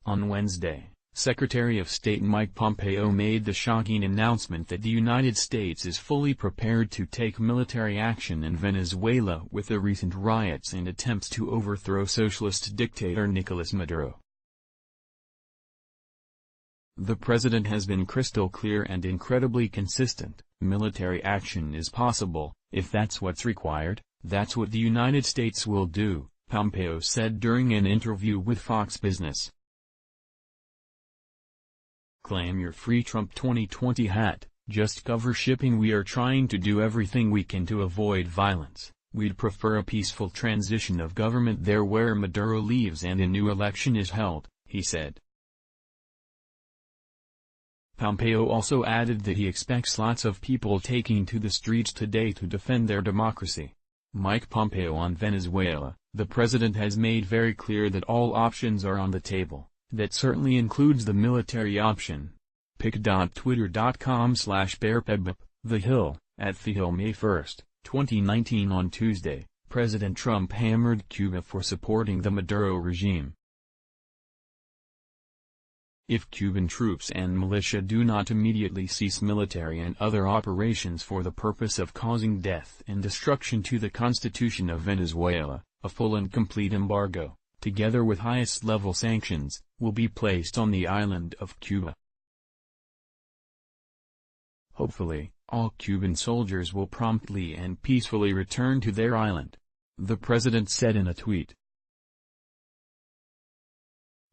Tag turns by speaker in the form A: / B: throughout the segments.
A: On Wednesday, Secretary of State Mike Pompeo made the shocking announcement that the United States is fully prepared to take military action in Venezuela with the recent riots and attempts to overthrow socialist dictator Nicolas Maduro. The president has been crystal clear and incredibly consistent. Military action is possible. If that's what's required, that's what the United States will do, Pompeo said during an interview with Fox Business. Claim your free Trump 2020 hat, just cover shipping. We are trying to do everything we can to avoid violence. We'd prefer a peaceful transition of government there where Maduro leaves and a new election is held, he said. Pompeo also added that he expects lots of people taking to the streets today to defend their democracy. Mike Pompeo on Venezuela: the president has made very clear that all options are on the table. That certainly includes the military option. pic.twitter.com/bearpebp, The Hill, at The Hill. May 1, 2019. On Tuesday, President Trump hammered Cuba for supporting the Maduro regime. If Cuban troops and militia do not immediately cease military and other operations for the purpose of causing death and destruction to the Constitution of Venezuela, a full and complete embargo, together with highest-level sanctions, will be placed on the island of Cuba. Hopefully, all Cuban soldiers will promptly and peacefully return to their island, the president said in a tweet.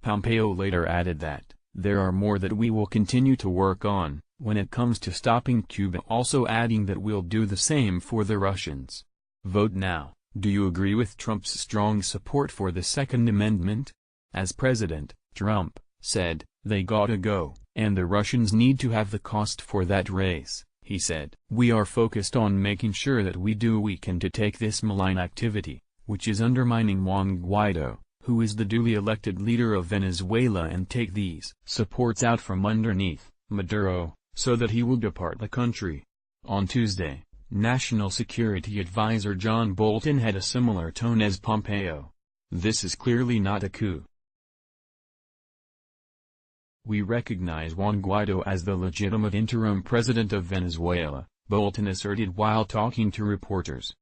A: Pompeo later added that, there are more that we will continue to work on, when it comes to stopping Cuba, also adding that we'll do the same for the Russians. Vote now. Do you agree with Trump's strong support for the Second Amendment? As president, Trump said, they gotta go, and the Russians need to have the cost for that race, he said. We are focused on making sure that we do what we can to take this malign activity, which is undermining Juan Guaido, who is the duly elected leader of Venezuela, and take these supports out from underneath Maduro, so that he will depart the country. On Tuesday, National Security Advisor John Bolton had a similar tone as Pompeo. This is clearly not a coup. We recognize Juan Guaido as the legitimate interim president of Venezuela, Bolton asserted while talking to reporters.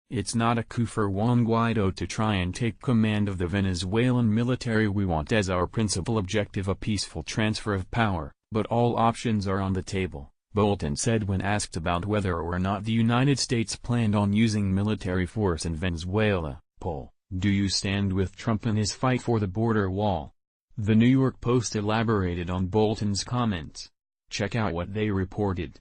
A: It's not a coup for Juan Guaido to try and take command of the Venezuelan military. We want as our principal objective a peaceful transfer of power, but all options are on the table, Bolton said when asked about whether or not the United States planned on using military force in Venezuela. Poll: do you stand with Trump in his fight for the border wall? The New York Post elaborated on Bolton's comments. Check out what they reported.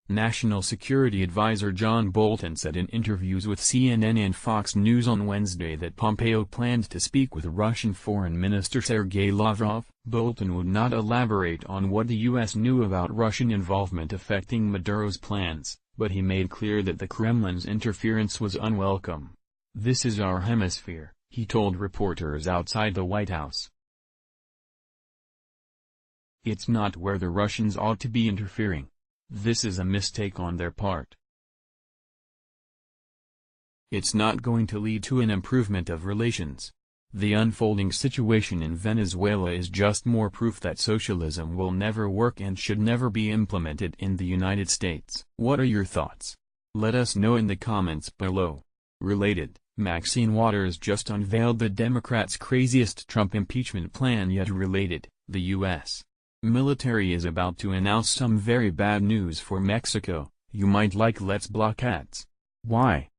A: National Security Advisor John Bolton said in interviews with CNN and Fox News on Wednesday that Pompeo planned to speak with Russian Foreign Minister Sergei Lavrov. Bolton would not elaborate on what the U.S. knew about Russian involvement affecting Maduro's plans, but he made clear that the Kremlin's interference was unwelcome. This is our hemisphere, he told reporters outside the White House. It's not where the Russians ought to be interfering. This is a mistake on their part. It's not going to lead to an improvement of relations. The unfolding situation in Venezuela is just more proof that socialism will never work and should never be implemented in the United States. What are your thoughts? Let us know in the comments below. Related, Maxine Waters just unveiled the Democrats' craziest Trump impeachment plan yet. Related, the U.S. military is about to announce some very bad news for Mexico. You might like. Let's block ads. Why?